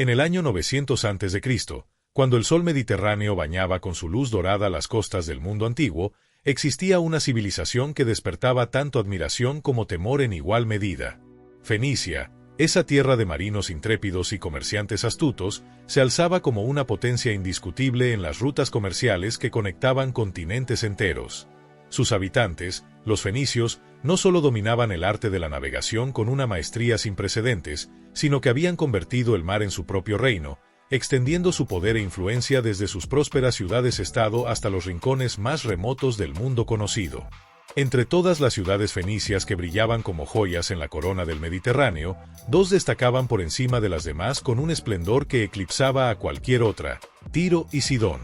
En el año 900 a.C., cuando el sol Mediterráneo bañaba con su luz dorada las costas del mundo antiguo, existía una civilización que despertaba tanto admiración como temor en igual medida. Fenicia, esa tierra de marinos intrépidos y comerciantes astutos, se alzaba como una potencia indiscutible en las rutas comerciales que conectaban continentes enteros. Sus habitantes, los fenicios, no solo dominaban el arte de la navegación con una maestría sin precedentes, sino que habían convertido el mar en su propio reino, extendiendo su poder e influencia desde sus prósperas ciudades-estado hasta los rincones más remotos del mundo conocido. Entre todas las ciudades fenicias que brillaban como joyas en la corona del Mediterráneo, dos destacaban por encima de las demás con un esplendor que eclipsaba a cualquier otra: Tiro y Sidón.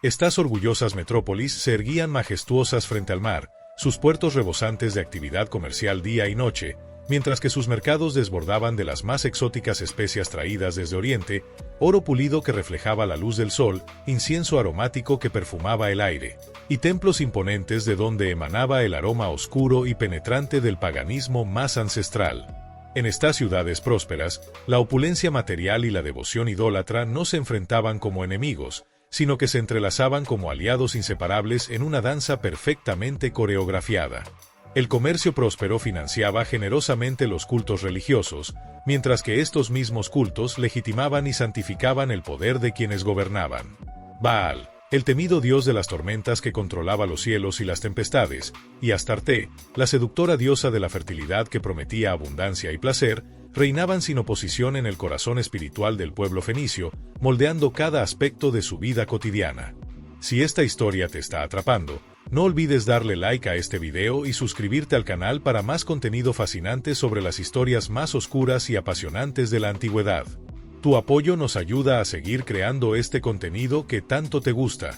Estas orgullosas metrópolis se erguían majestuosas frente al mar, sus puertos rebosantes de actividad comercial día y noche, mientras que sus mercados desbordaban de las más exóticas especias traídas desde Oriente, oro pulido que reflejaba la luz del sol, incienso aromático que perfumaba el aire, y templos imponentes de donde emanaba el aroma oscuro y penetrante del paganismo más ancestral. En estas ciudades prósperas, la opulencia material y la devoción idólatra no se enfrentaban como enemigos, sino que se entrelazaban como aliados inseparables en una danza perfectamente coreografiada. El comercio próspero financiaba generosamente los cultos religiosos, mientras que estos mismos cultos legitimaban y santificaban el poder de quienes gobernaban. Baal, el temido dios de las tormentas que controlaba los cielos y las tempestades, y Astarte, la seductora diosa de la fertilidad que prometía abundancia y placer, reinaban sin oposición en el corazón espiritual del pueblo fenicio, moldeando cada aspecto de su vida cotidiana. Si esta historia te está atrapando, no olvides darle like a este video y suscribirte al canal para más contenido fascinante sobre las historias más oscuras y apasionantes de la antigüedad. Tu apoyo nos ayuda a seguir creando este contenido que tanto te gusta.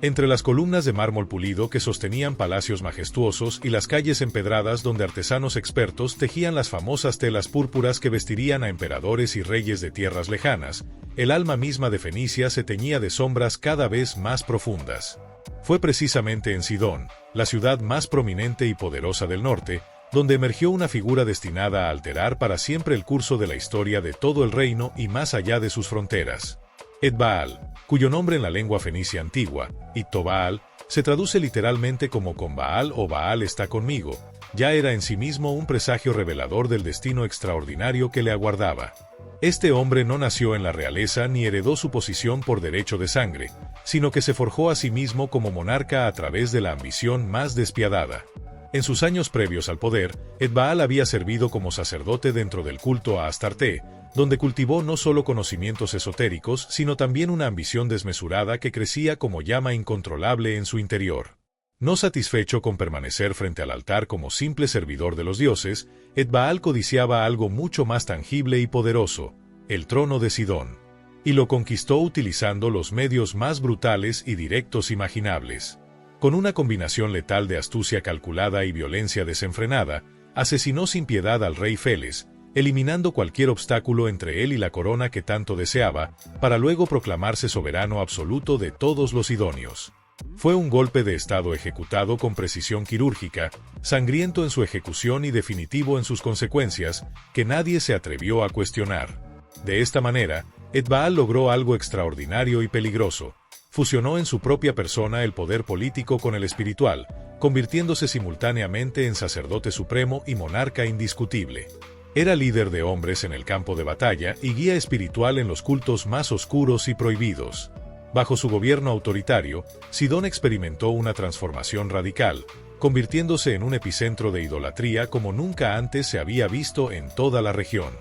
Entre las columnas de mármol pulido que sostenían palacios majestuosos y las calles empedradas donde artesanos expertos tejían las famosas telas púrpuras que vestirían a emperadores y reyes de tierras lejanas, el alma misma de Fenicia se teñía de sombras cada vez más profundas. Fue precisamente en Sidón, la ciudad más prominente y poderosa del norte, donde emergió una figura destinada a alterar para siempre el curso de la historia de todo el reino y más allá de sus fronteras. Etbaal, cuyo nombre en la lengua fenicia antigua, Ittobaal, se traduce literalmente como con Baal o Baal está conmigo, ya era en sí mismo un presagio revelador del destino extraordinario que le aguardaba. Este hombre no nació en la realeza ni heredó su posición por derecho de sangre, sino que se forjó a sí mismo como monarca a través de la ambición más despiadada. En sus años previos al poder, Etbaal había servido como sacerdote dentro del culto a Astarte, donde cultivó no solo conocimientos esotéricos, sino también una ambición desmesurada que crecía como llama incontrolable en su interior. No satisfecho con permanecer frente al altar como simple servidor de los dioses, Etbaal codiciaba algo mucho más tangible y poderoso: el trono de Sidón. Y lo conquistó utilizando los medios más brutales y directos imaginables. Con una combinación letal de astucia calculada y violencia desenfrenada, asesinó sin piedad al rey Feles, eliminando cualquier obstáculo entre él y la corona que tanto deseaba, para luego proclamarse soberano absoluto de todos los sidonios. Fue un golpe de estado ejecutado con precisión quirúrgica, sangriento en su ejecución y definitivo en sus consecuencias, que nadie se atrevió a cuestionar. De esta manera, Etbaal logró algo extraordinario y peligroso. Fusionó en su propia persona el poder político con el espiritual, convirtiéndose simultáneamente en sacerdote supremo y monarca indiscutible. Era líder de hombres en el campo de batalla y guía espiritual en los cultos más oscuros y prohibidos. Bajo su gobierno autoritario, Sidón experimentó una transformación radical, convirtiéndose en un epicentro de idolatría como nunca antes se había visto en toda la región.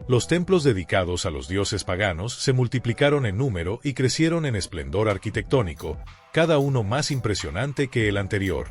Los templos dedicados a los dioses paganos se multiplicaron en número y crecieron en esplendor arquitectónico, cada uno más impresionante que el anterior.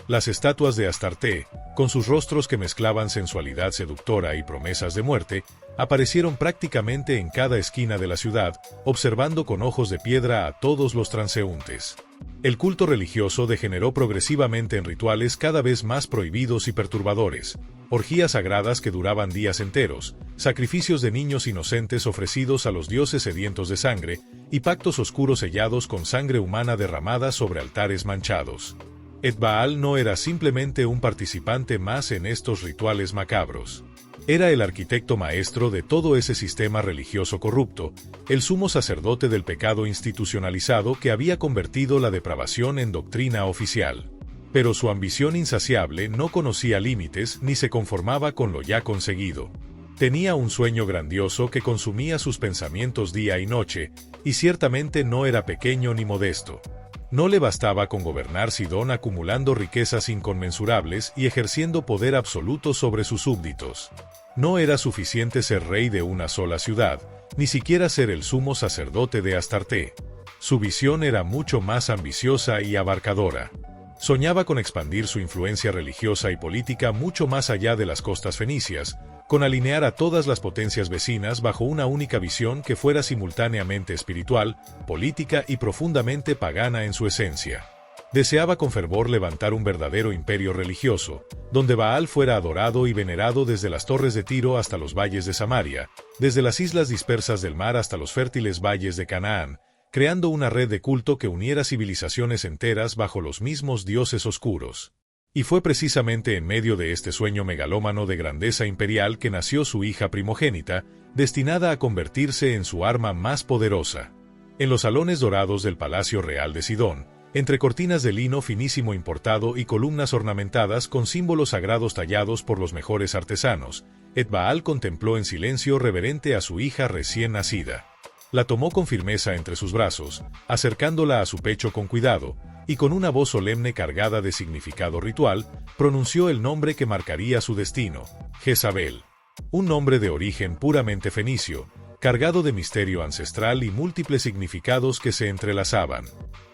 Las estatuas de Astarte, con sus rostros que mezclaban sensualidad seductora y promesas de muerte, aparecieron prácticamente en cada esquina de la ciudad, observando con ojos de piedra a todos los transeúntes. El culto religioso degeneró progresivamente en rituales cada vez más prohibidos y perturbadores, orgías sagradas que duraban días enteros, sacrificios de niños inocentes ofrecidos a los dioses sedientos de sangre, y pactos oscuros sellados con sangre humana derramada sobre altares manchados. Etbaal no era simplemente un participante más en estos rituales macabros. Era el arquitecto maestro de todo ese sistema religioso corrupto, el sumo sacerdote del pecado institucionalizado que había convertido la depravación en doctrina oficial. Pero su ambición insaciable no conocía límites ni se conformaba con lo ya conseguido. Tenía un sueño grandioso que consumía sus pensamientos día y noche, y ciertamente no era pequeño ni modesto. No le bastaba con gobernar Sidón acumulando riquezas inconmensurables y ejerciendo poder absoluto sobre sus súbditos. No era suficiente ser rey de una sola ciudad, ni siquiera ser el sumo sacerdote de Astarté. Su visión era mucho más ambiciosa y abarcadora. Soñaba con expandir su influencia religiosa y política mucho más allá de las costas fenicias, con alinear a todas las potencias vecinas bajo una única visión que fuera simultáneamente espiritual, política y profundamente pagana en su esencia. Deseaba con fervor levantar un verdadero imperio religioso, donde Baal fuera adorado y venerado desde las torres de Tiro hasta los valles de Samaria, desde las islas dispersas del mar hasta los fértiles valles de Canaán, creando una red de culto que uniera civilizaciones enteras bajo los mismos dioses oscuros. Y fue precisamente en medio de este sueño megalómano de grandeza imperial que nació su hija primogénita, destinada a convertirse en su arma más poderosa. En los salones dorados del Palacio Real de Sidón, entre cortinas de lino finísimo importado y columnas ornamentadas con símbolos sagrados tallados por los mejores artesanos, Etbaal contempló en silencio reverente a su hija recién nacida. La tomó con firmeza entre sus brazos, acercándola a su pecho con cuidado, y con una voz solemne cargada de significado ritual, pronunció el nombre que marcaría su destino, Jezabel. Un nombre de origen puramente fenicio, cargado de misterio ancestral y múltiples significados que se entrelazaban.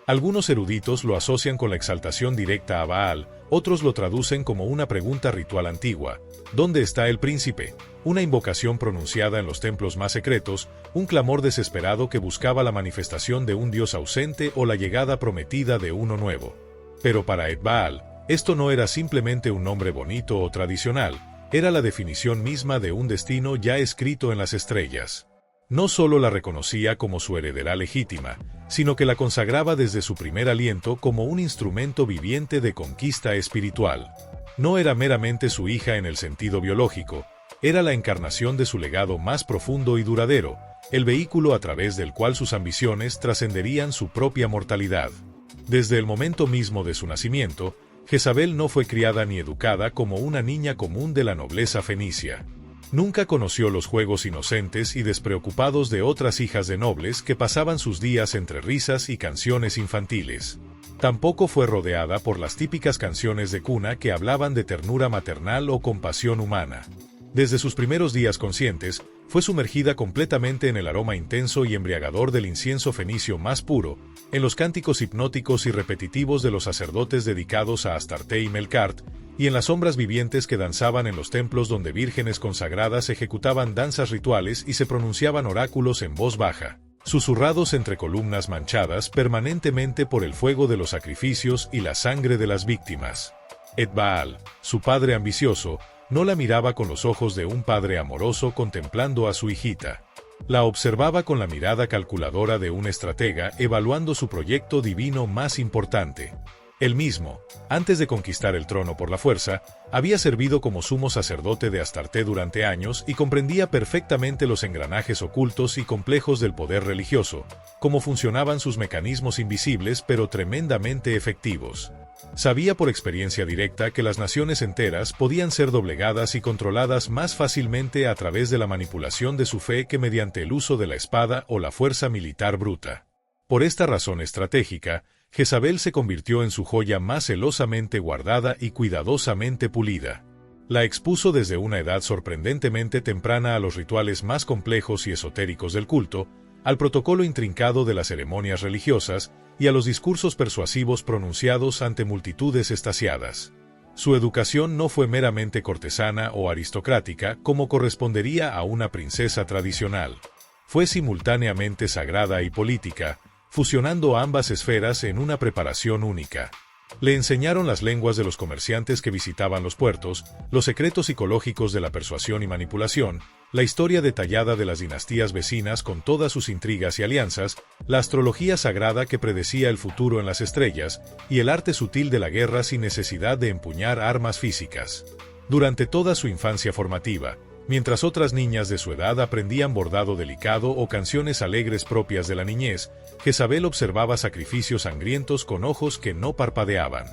Algunos eruditos lo asocian con la exaltación directa a Baal, otros lo traducen como una pregunta ritual antigua: ¿dónde está el príncipe? Una invocación pronunciada en los templos más secretos, un clamor desesperado que buscaba la manifestación de un dios ausente o la llegada prometida de uno nuevo. Pero para Etbaal, esto no era simplemente un nombre bonito o tradicional, era la definición misma de un destino ya escrito en las estrellas. No solo la reconocía como su heredera legítima, sino que la consagraba desde su primer aliento como un instrumento viviente de conquista espiritual. No era meramente su hija en el sentido biológico, era la encarnación de su legado más profundo y duradero, el vehículo a través del cual sus ambiciones trascenderían su propia mortalidad. Desde el momento mismo de su nacimiento, Jezabel no fue criada ni educada como una niña común de la nobleza fenicia. Nunca conoció los juegos inocentes y despreocupados de otras hijas de nobles que pasaban sus días entre risas y canciones infantiles. Tampoco fue rodeada por las típicas canciones de cuna que hablaban de ternura maternal o compasión humana. Desde sus primeros días conscientes, fue sumergida completamente en el aroma intenso y embriagador del incienso fenicio más puro, en los cánticos hipnóticos y repetitivos de los sacerdotes dedicados a Astarté y Melkart, y en las sombras vivientes que danzaban en los templos donde vírgenes consagradas ejecutaban danzas rituales y se pronunciaban oráculos en voz baja, susurrados entre columnas manchadas permanentemente por el fuego de los sacrificios y la sangre de las víctimas. Etbaal, su padre ambicioso, no la miraba con los ojos de un padre amoroso contemplando a su hijita. La observaba con la mirada calculadora de un estratega evaluando su proyecto divino más importante. Él mismo, antes de conquistar el trono por la fuerza, había servido como sumo sacerdote de Astarté durante años y comprendía perfectamente los engranajes ocultos y complejos del poder religioso, cómo funcionaban sus mecanismos invisibles pero tremendamente efectivos. Sabía por experiencia directa que las naciones enteras podían ser doblegadas y controladas más fácilmente a través de la manipulación de su fe que mediante el uso de la espada o la fuerza militar bruta. Por esta razón estratégica, Jezabel se convirtió en su joya más celosamente guardada y cuidadosamente pulida. La expuso desde una edad sorprendentemente temprana a los rituales más complejos y esotéricos del culto, al protocolo intrincado de las ceremonias religiosas y a los discursos persuasivos pronunciados ante multitudes extasiadas. Su educación no fue meramente cortesana o aristocrática como correspondería a una princesa tradicional. Fue simultáneamente sagrada y política, fusionando ambas esferas en una preparación única. Le enseñaron las lenguas de los comerciantes que visitaban los puertos, los secretos psicológicos de la persuasión y manipulación, la historia detallada de las dinastías vecinas con todas sus intrigas y alianzas, la astrología sagrada que predecía el futuro en las estrellas, y el arte sutil de la guerra sin necesidad de empuñar armas físicas. Durante toda su infancia formativa, Mientras otras niñas de su edad aprendían bordado delicado o canciones alegres propias de la niñez, Jezabel observaba sacrificios sangrientos con ojos que no parpadeaban.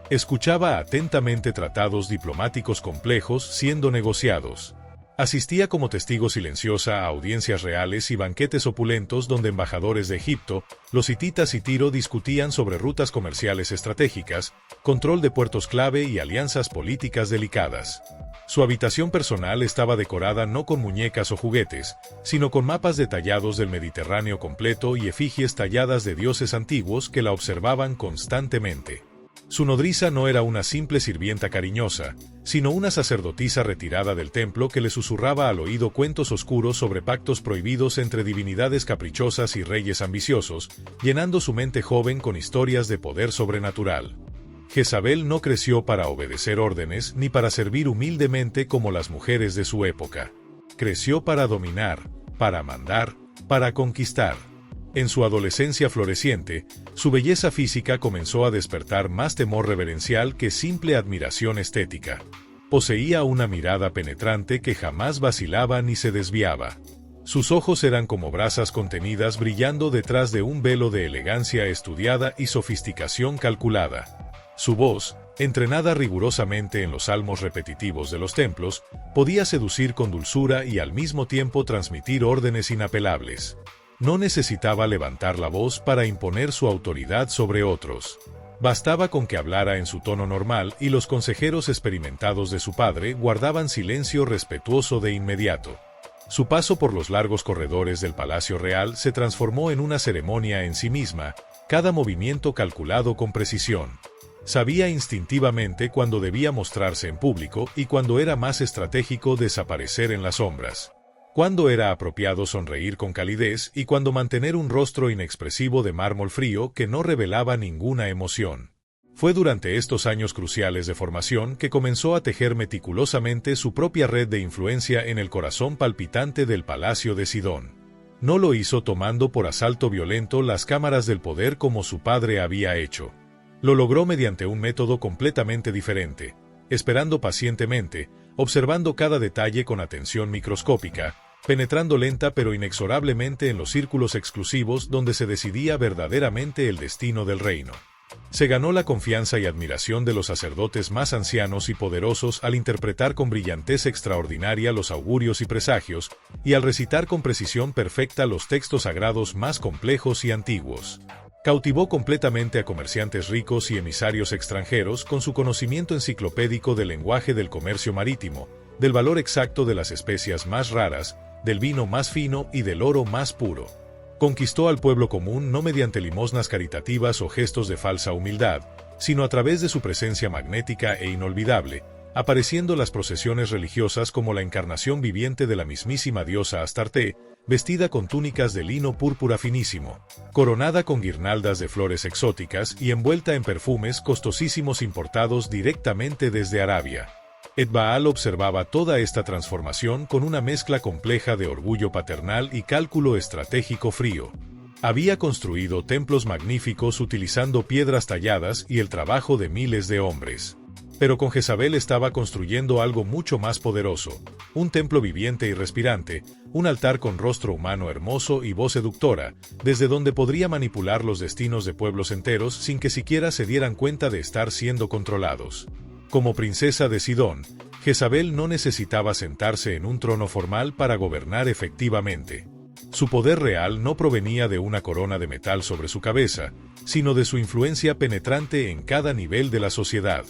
Escuchaba atentamente tratados diplomáticos complejos siendo negociados. Asistía como testigo silenciosa a audiencias reales y banquetes opulentos donde embajadores de Egipto, los hititas y Tiro discutían sobre rutas comerciales estratégicas, control de puertos clave y alianzas políticas delicadas. Su habitación personal estaba decorada no con muñecas o juguetes, sino con mapas detallados del Mediterráneo completo y efigies talladas de dioses antiguos que la observaban constantemente. Su nodriza no era una simple sirvienta cariñosa, sino una sacerdotisa retirada del templo que le susurraba al oído cuentos oscuros sobre pactos prohibidos entre divinidades caprichosas y reyes ambiciosos, llenando su mente joven con historias de poder sobrenatural. Jezabel no creció para obedecer órdenes ni para servir humildemente como las mujeres de su época. Creció para dominar, para mandar, para conquistar. En su adolescencia floreciente, su belleza física comenzó a despertar más temor reverencial que simple admiración estética. Poseía una mirada penetrante que jamás vacilaba ni se desviaba. Sus ojos eran como brasas contenidas brillando detrás de un velo de elegancia estudiada y sofisticación calculada. Su voz, entrenada rigurosamente en los salmos repetitivos de los templos, podía seducir con dulzura y al mismo tiempo transmitir órdenes inapelables. No necesitaba levantar la voz para imponer su autoridad sobre otros. Bastaba con que hablara en su tono normal y los consejeros experimentados de su padre guardaban silencio respetuoso de inmediato. Su paso por los largos corredores del Palacio Real se transformó en una ceremonia en sí misma, cada movimiento calculado con precisión. Sabía instintivamente cuándo debía mostrarse en público y cuándo era más estratégico desaparecer en las sombras. Cuándo era apropiado sonreír con calidez y cuándo mantener un rostro inexpresivo de mármol frío que no revelaba ninguna emoción. Fue durante estos años cruciales de formación que comenzó a tejer meticulosamente su propia red de influencia en el corazón palpitante del Palacio de Sidón. No lo hizo tomando por asalto violento las cámaras del poder como su padre había hecho. Lo logró mediante un método completamente diferente, esperando pacientemente, observando cada detalle con atención microscópica, penetrando lenta pero inexorablemente en los círculos exclusivos donde se decidía verdaderamente el destino del reino. Se ganó la confianza y admiración de los sacerdotes más ancianos y poderosos al interpretar con brillantez extraordinaria los augurios y presagios, y al recitar con precisión perfecta los textos sagrados más complejos y antiguos. Cautivó completamente a comerciantes ricos y emisarios extranjeros con su conocimiento enciclopédico del lenguaje del comercio marítimo, del valor exacto de las especias más raras, del vino más fino y del oro más puro. Conquistó al pueblo común no mediante limosnas caritativas o gestos de falsa humildad, sino a través de su presencia magnética e inolvidable, apareciendo las procesiones religiosas como la encarnación viviente de la mismísima diosa Astarte, vestida con túnicas de lino púrpura finísimo, coronada con guirnaldas de flores exóticas y envuelta en perfumes costosísimos importados directamente desde Arabia. Etbaal observaba toda esta transformación con una mezcla compleja de orgullo paternal y cálculo estratégico frío. Había construido templos magníficos utilizando piedras talladas y el trabajo de miles de hombres. Pero con Jezabel estaba construyendo algo mucho más poderoso, un templo viviente y respirante, un altar con rostro humano hermoso y voz seductora, desde donde podría manipular los destinos de pueblos enteros sin que siquiera se dieran cuenta de estar siendo controlados. Como princesa de Sidón, Jezabel no necesitaba sentarse en un trono formal para gobernar efectivamente. Su poder real no provenía de una corona de metal sobre su cabeza, sino de su influencia penetrante en cada nivel de la sociedad.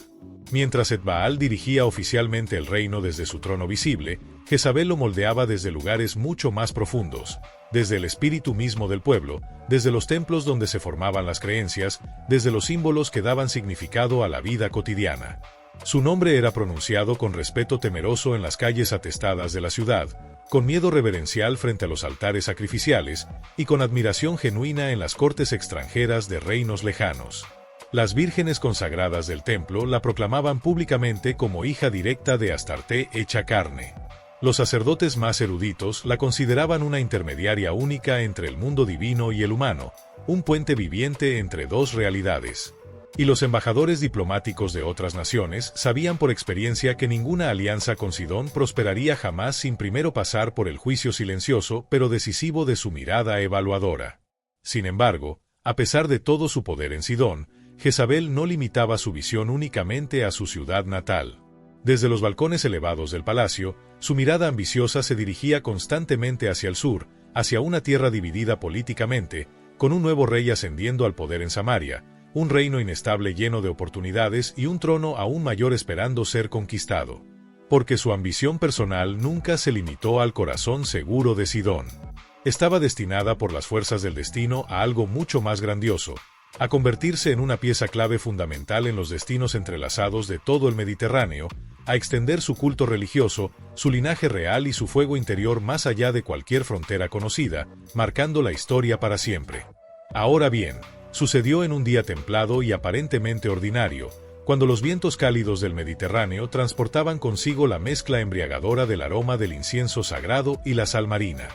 Mientras Etbaal dirigía oficialmente el reino desde su trono visible, Jezabel lo moldeaba desde lugares mucho más profundos, desde el espíritu mismo del pueblo, desde los templos donde se formaban las creencias, desde los símbolos que daban significado a la vida cotidiana. Su nombre era pronunciado con respeto temeroso en las calles atestadas de la ciudad, con miedo reverencial frente a los altares sacrificiales y con admiración genuina en las cortes extranjeras de reinos lejanos. Las vírgenes consagradas del templo la proclamaban públicamente como hija directa de Astarte hecha carne. Los sacerdotes más eruditos la consideraban una intermediaria única entre el mundo divino y el humano, un puente viviente entre dos realidades. Y los embajadores diplomáticos de otras naciones sabían por experiencia que ninguna alianza con Sidón prosperaría jamás sin primero pasar por el juicio silencioso pero decisivo de su mirada evaluadora. Sin embargo, a pesar de todo su poder en Sidón, Jezabel no limitaba su visión únicamente a su ciudad natal. Desde los balcones elevados del palacio, su mirada ambiciosa se dirigía constantemente hacia el sur, hacia una tierra dividida políticamente, con un nuevo rey ascendiendo al poder en Samaria, un reino inestable lleno de oportunidades y un trono aún mayor esperando ser conquistado. Porque su ambición personal nunca se limitó al corazón seguro de Sidón. Estaba destinada por las fuerzas del destino a algo mucho más grandioso, a convertirse en una pieza clave fundamental en los destinos entrelazados de todo el Mediterráneo, a extender su culto religioso, su linaje real y su fuego interior más allá de cualquier frontera conocida, marcando la historia para siempre. Ahora bien, sucedió en un día templado y aparentemente ordinario, cuando los vientos cálidos del Mediterráneo transportaban consigo la mezcla embriagadora del aroma del incienso sagrado y la sal marina.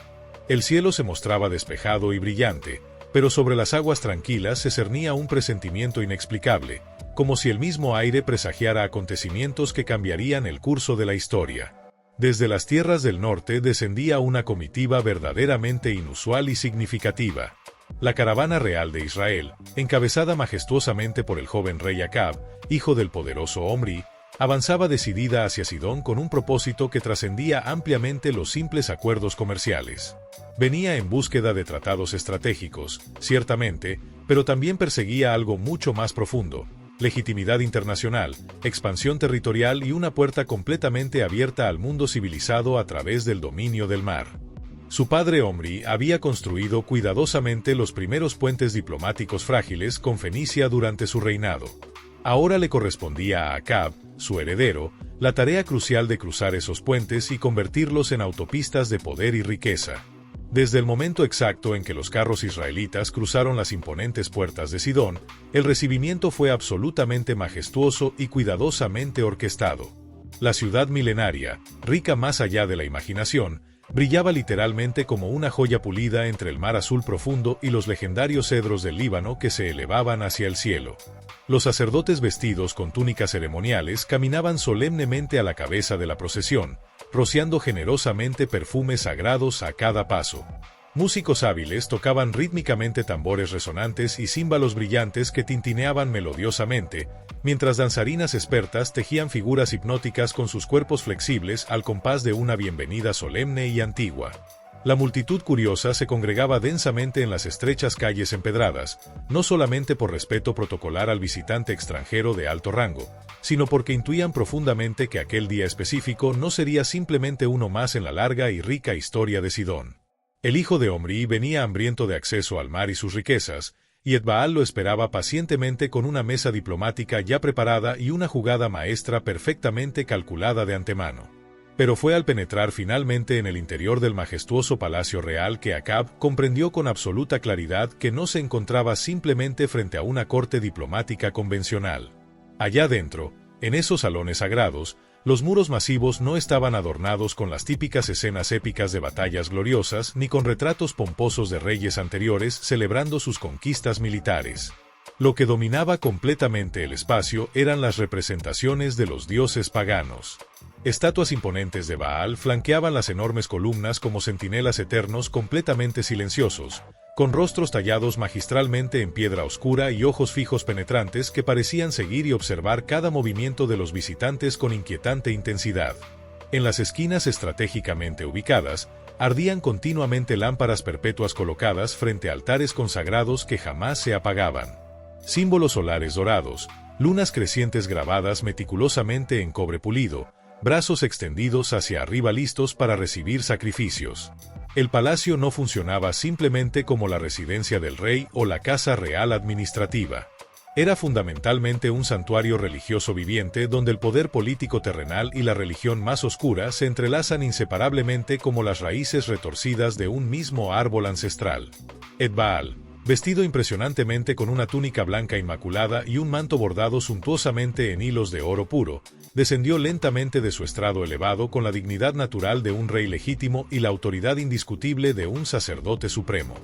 El cielo se mostraba despejado y brillante, pero sobre las aguas tranquilas se cernía un presentimiento inexplicable, como si el mismo aire presagiara acontecimientos que cambiarían el curso de la historia. Desde las tierras del norte descendía una comitiva verdaderamente inusual y significativa. La caravana real de Israel, encabezada majestuosamente por el joven rey Acab, hijo del poderoso Omri, avanzaba decidida hacia Sidón con un propósito que trascendía ampliamente los simples acuerdos comerciales. Venía en búsqueda de tratados estratégicos, ciertamente, pero también perseguía algo mucho más profundo: legitimidad internacional, expansión territorial y una puerta completamente abierta al mundo civilizado a través del dominio del mar. Su padre Omri había construido cuidadosamente los primeros puentes diplomáticos frágiles con Fenicia durante su reinado. Ahora le correspondía a Acab, su heredero, la tarea crucial de cruzar esos puentes y convertirlos en autopistas de poder y riqueza. Desde el momento exacto en que los carros israelitas cruzaron las imponentes puertas de Sidón, el recibimiento fue absolutamente majestuoso y cuidadosamente orquestado. La ciudad milenaria, rica más allá de la imaginación, brillaba literalmente como una joya pulida entre el mar azul profundo y los legendarios cedros del Líbano que se elevaban hacia el cielo. Los sacerdotes vestidos con túnicas ceremoniales caminaban solemnemente a la cabeza de la procesión, rociando generosamente perfumes sagrados a cada paso. Músicos hábiles tocaban rítmicamente tambores resonantes y címbalos brillantes que tintineaban melodiosamente, mientras danzarinas expertas tejían figuras hipnóticas con sus cuerpos flexibles al compás de una bienvenida solemne y antigua. La multitud curiosa se congregaba densamente en las estrechas calles empedradas, no solamente por respeto protocolar al visitante extranjero de alto rango, sino porque intuían profundamente que aquel día específico no sería simplemente uno más en la larga y rica historia de Sidón. El hijo de Omri venía hambriento de acceso al mar y sus riquezas, y Etbaal lo esperaba pacientemente con una mesa diplomática ya preparada y una jugada maestra perfectamente calculada de antemano. Pero fue al penetrar finalmente en el interior del majestuoso palacio real que Acab comprendió con absoluta claridad que no se encontraba simplemente frente a una corte diplomática convencional. Allá dentro, en esos salones sagrados, los muros masivos no estaban adornados con las típicas escenas épicas de batallas gloriosas ni con retratos pomposos de reyes anteriores celebrando sus conquistas militares. Lo que dominaba completamente el espacio eran las representaciones de los dioses paganos. Estatuas imponentes de Baal flanqueaban las enormes columnas como centinelas eternos completamente silenciosos, con rostros tallados magistralmente en piedra oscura y ojos fijos penetrantes que parecían seguir y observar cada movimiento de los visitantes con inquietante intensidad. En las esquinas estratégicamente ubicadas, ardían continuamente lámparas perpetuas colocadas frente a altares consagrados que jamás se apagaban. Símbolos solares dorados, lunas crecientes grabadas meticulosamente en cobre pulido, brazos extendidos hacia arriba listos para recibir sacrificios. El palacio no funcionaba simplemente como la residencia del rey o la casa real administrativa. Era fundamentalmente un santuario religioso viviente donde el poder político terrenal y la religión más oscura se entrelazan inseparablemente como las raíces retorcidas de un mismo árbol ancestral. Etbaal, vestido impresionantemente con una túnica blanca inmaculada y un manto bordado suntuosamente en hilos de oro puro, descendió lentamente de su estrado elevado con la dignidad natural de un rey legítimo y la autoridad indiscutible de un sacerdote supremo.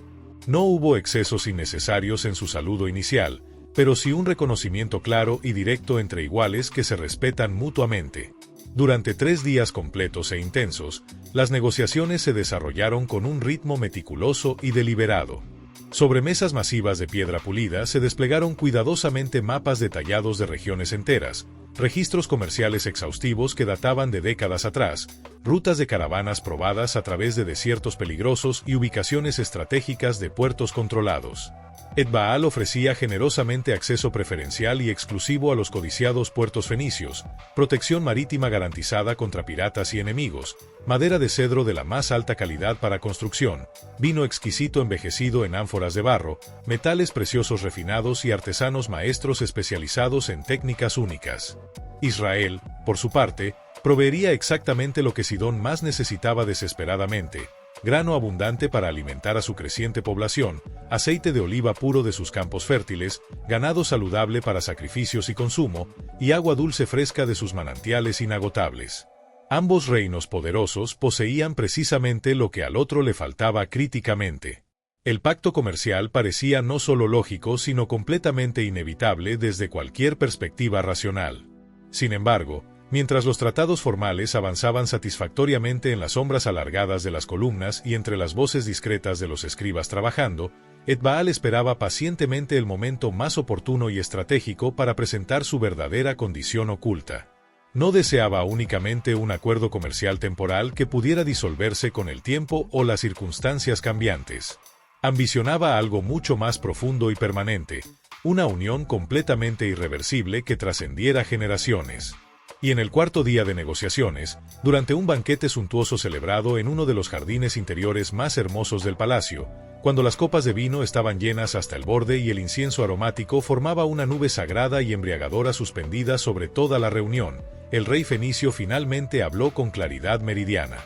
No hubo excesos innecesarios en su saludo inicial, pero sí un reconocimiento claro y directo entre iguales que se respetan mutuamente. Durante 3 días completos e intensos, las negociaciones se desarrollaron con un ritmo meticuloso y deliberado. Sobre mesas masivas de piedra pulida se desplegaron cuidadosamente mapas detallados de regiones enteras, registros comerciales exhaustivos que databan de décadas atrás, rutas de caravanas probadas a través de desiertos peligrosos y ubicaciones estratégicas de puertos controlados. Etbaal ofrecía generosamente acceso preferencial y exclusivo a los codiciados puertos fenicios, protección marítima garantizada contra piratas y enemigos, madera de cedro de la más alta calidad para construcción, vino exquisito envejecido en ánforas de barro, metales preciosos refinados y artesanos maestros especializados en técnicas únicas. Israel, por su parte, proveería exactamente lo que Sidón más necesitaba desesperadamente: grano abundante para alimentar a su creciente población, aceite de oliva puro de sus campos fértiles, ganado saludable para sacrificios y consumo, y agua dulce fresca de sus manantiales inagotables. Ambos reinos poderosos poseían precisamente lo que al otro le faltaba críticamente. El pacto comercial parecía no solo lógico, sino completamente inevitable desde cualquier perspectiva racional. Sin embargo, mientras los tratados formales avanzaban satisfactoriamente en las sombras alargadas de las columnas y entre las voces discretas de los escribas trabajando, Etbaal esperaba pacientemente el momento más oportuno y estratégico para presentar su verdadera condición oculta. No deseaba únicamente un acuerdo comercial temporal que pudiera disolverse con el tiempo o las circunstancias cambiantes. Ambicionaba algo mucho más profundo y permanente, una unión completamente irreversible que trascendiera generaciones. Y en el cuarto día de negociaciones, durante un banquete suntuoso celebrado en uno de los jardines interiores más hermosos del palacio, cuando las copas de vino estaban llenas hasta el borde y el incienso aromático formaba una nube sagrada y embriagadora suspendida sobre toda la reunión, el rey fenicio finalmente habló con claridad meridiana.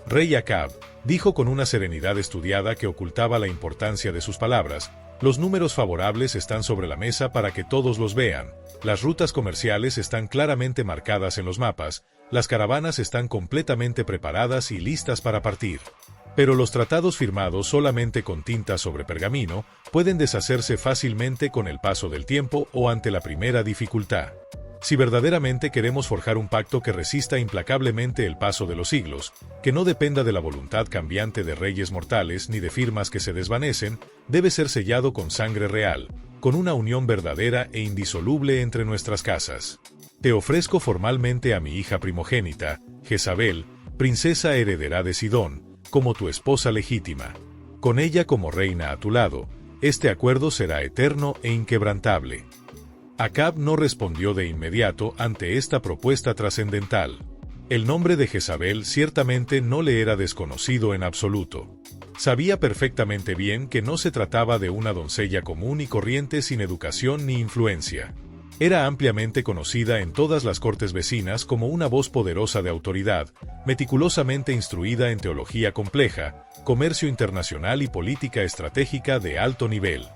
«Rey Acab», dijo con una serenidad estudiada que ocultaba la importancia de sus palabras, «los números favorables están sobre la mesa para que todos los vean. Las rutas comerciales están claramente marcadas en los mapas, las caravanas están completamente preparadas y listas para partir. Pero los tratados firmados solamente con tinta sobre pergamino pueden deshacerse fácilmente con el paso del tiempo o ante la primera dificultad. Si verdaderamente queremos forjar un pacto que resista implacablemente el paso de los siglos, que no dependa de la voluntad cambiante de reyes mortales ni de firmas que se desvanecen, debe ser sellado con sangre real, con una unión verdadera e indisoluble entre nuestras casas. Te ofrezco formalmente a mi hija primogénita, Jezabel, princesa heredera de Sidón, como tu esposa legítima. Con ella como reina a tu lado, este acuerdo será eterno e inquebrantable». Acab no respondió de inmediato ante esta propuesta trascendental. El nombre de Jezabel ciertamente no le era desconocido en absoluto. Sabía perfectamente bien que no se trataba de una doncella común y corriente sin educación ni influencia. Era ampliamente conocida en todas las cortes vecinas como una voz poderosa de autoridad, meticulosamente instruida en teología compleja, comercio internacional y política estratégica de alto nivel.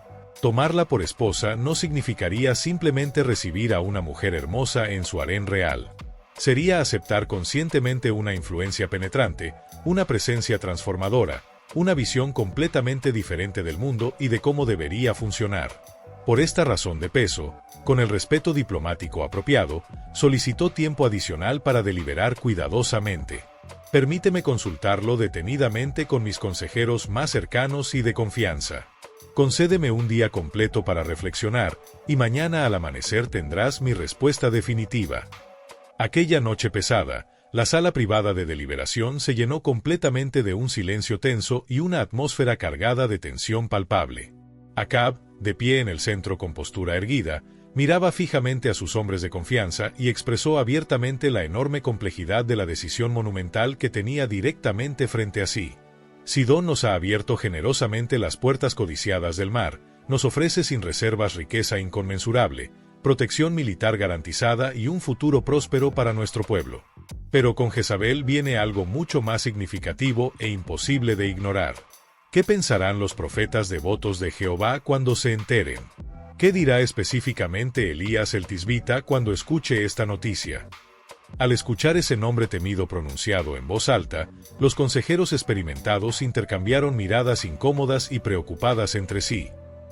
Tomarla por esposa no significaría simplemente recibir a una mujer hermosa en su harén real. Sería aceptar conscientemente una influencia penetrante, una presencia transformadora, una visión completamente diferente del mundo y de cómo debería funcionar. Por esta razón de peso, con el respeto diplomático apropiado, solicitó tiempo adicional para deliberar cuidadosamente. Permíteme consultarlo detenidamente con mis consejeros más cercanos y de confianza. Concédeme un día completo para reflexionar, y mañana al amanecer tendrás mi respuesta definitiva. Aquella noche pesada, la sala privada de deliberación se llenó completamente de un silencio tenso y una atmósfera cargada de tensión palpable. Acab, de pie en el centro con postura erguida, miraba fijamente a sus hombres de confianza y expresó abiertamente la enorme complejidad de la decisión monumental que tenía directamente frente a sí. Sidón nos ha abierto generosamente las puertas codiciadas del mar, nos ofrece sin reservas riqueza inconmensurable, protección militar garantizada y un futuro próspero para nuestro pueblo. Pero con Jezabel viene algo mucho más significativo e imposible de ignorar. ¿Qué pensarán los profetas devotos de Jehová cuando se enteren? ¿Qué dirá específicamente Elías el Tisbita cuando escuche esta noticia? Al escuchar ese nombre temido pronunciado en voz alta, los consejeros experimentados intercambiaron miradas incómodas y preocupadas entre sí.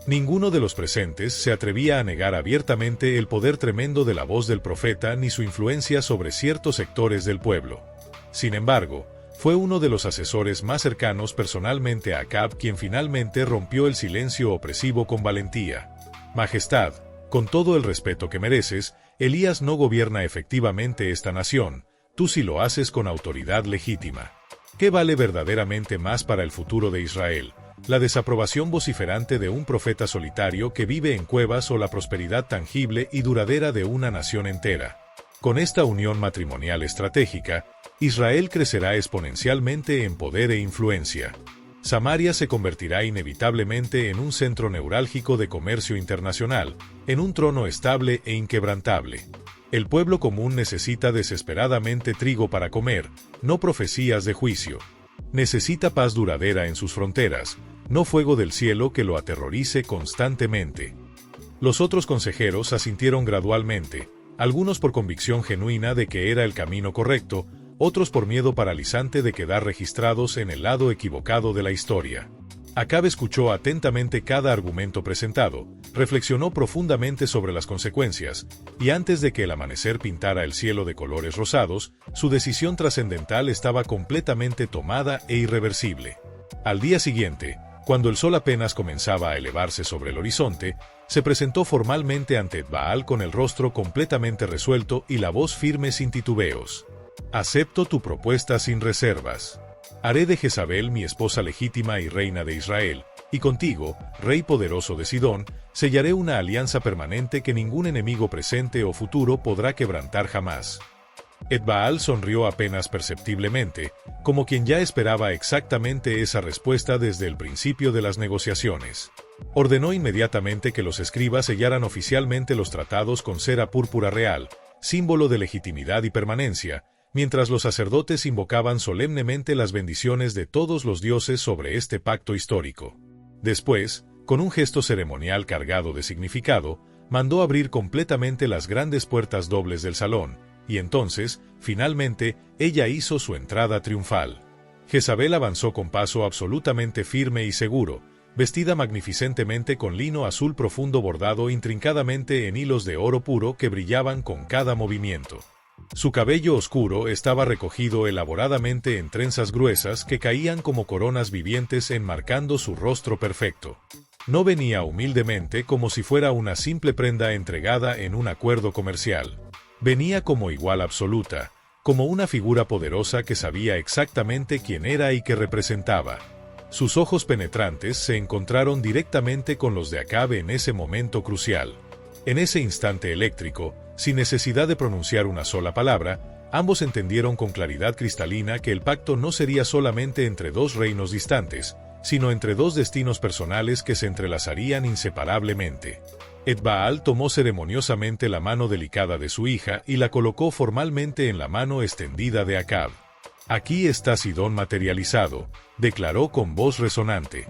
Ninguno de los presentes se atrevía a negar abiertamente el poder tremendo de la voz del profeta ni su influencia sobre ciertos sectores del pueblo. Sin embargo, fue uno de los asesores más cercanos personalmente a Acab quien finalmente rompió el silencio opresivo con valentía. Majestad, con todo el respeto que mereces, Elías no gobierna efectivamente esta nación, tú sí lo haces con autoridad legítima. ¿Qué vale verdaderamente más para el futuro de Israel? ¿La desaprobación vociferante de un profeta solitario que vive en cuevas o la prosperidad tangible y duradera de una nación entera? Con esta unión matrimonial estratégica, Israel crecerá exponencialmente en poder e influencia. Samaria se convertirá inevitablemente en un centro neurálgico de comercio internacional, en un trono estable e inquebrantable. El pueblo común necesita desesperadamente trigo para comer, no profecías de juicio. Necesita paz duradera en sus fronteras, no fuego del cielo que lo aterrorice constantemente. Los otros consejeros asintieron gradualmente, algunos por convicción genuina de que era el camino correcto, otros por miedo paralizante de quedar registrados en el lado equivocado de la historia. Acab escuchó atentamente cada argumento presentado, reflexionó profundamente sobre las consecuencias, y antes de que el amanecer pintara el cielo de colores rosados, su decisión trascendental estaba completamente tomada e irreversible. Al día siguiente, cuando el sol apenas comenzaba a elevarse sobre el horizonte, se presentó formalmente ante Baal con el rostro completamente resuelto y la voz firme sin titubeos. Acepto tu propuesta sin reservas. Haré de Jezabel mi esposa legítima y reina de Israel, y contigo, rey poderoso de Sidón, sellaré una alianza permanente que ningún enemigo presente o futuro podrá quebrantar jamás. Baal sonrió apenas perceptiblemente, como quien ya esperaba exactamente esa respuesta desde el principio de las negociaciones. Ordenó inmediatamente que los escribas sellaran oficialmente los tratados con cera púrpura real, símbolo de legitimidad y permanencia, mientras los sacerdotes invocaban solemnemente las bendiciones de todos los dioses sobre este pacto histórico. Después, con un gesto ceremonial cargado de significado, mandó abrir completamente las grandes puertas dobles del salón, y entonces, finalmente, ella hizo su entrada triunfal. Jezabel avanzó con paso absolutamente firme y seguro, vestida magnificentemente con lino azul profundo bordado intrincadamente en hilos de oro puro que brillaban con cada movimiento. Su cabello oscuro estaba recogido elaboradamente en trenzas gruesas que caían como coronas vivientes enmarcando su rostro perfecto. No venía humildemente como si fuera una simple prenda entregada en un acuerdo comercial. Venía como igual absoluta, como una figura poderosa que sabía exactamente quién era y qué representaba. Sus ojos penetrantes se encontraron directamente con los de Acab en ese momento crucial. En ese instante eléctrico, sin necesidad de pronunciar una sola palabra, ambos entendieron con claridad cristalina que el pacto no sería solamente entre dos reinos distantes, sino entre dos destinos personales que se entrelazarían inseparablemente. Baal tomó ceremoniosamente la mano delicada de su hija y la colocó formalmente en la mano extendida de Acab. «Aquí está Sidón materializado», declaró con voz resonante.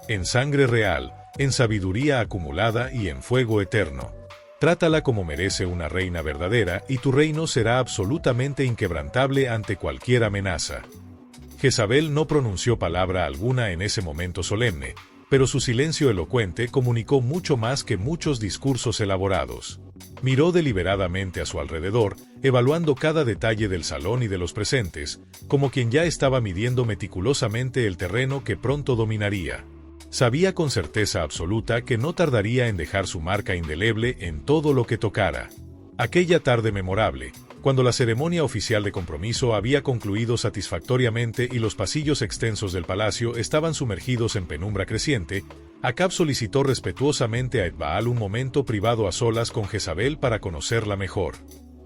«En sangre real, en sabiduría acumulada y en fuego eterno. Trátala como merece una reina verdadera y tu reino será absolutamente inquebrantable ante cualquier amenaza». Jezabel no pronunció palabra alguna en ese momento solemne, pero su silencio elocuente comunicó mucho más que muchos discursos elaborados. Miró deliberadamente a su alrededor, evaluando cada detalle del salón y de los presentes, como quien ya estaba midiendo meticulosamente el terreno que pronto dominaría. Sabía con certeza absoluta que no tardaría en dejar su marca indeleble en todo lo que tocara. Aquella tarde memorable, cuando la ceremonia oficial de compromiso había concluido satisfactoriamente y los pasillos extensos del palacio estaban sumergidos en penumbra creciente, Acab solicitó respetuosamente a Baal un momento privado a solas con Jezabel para conocerla mejor.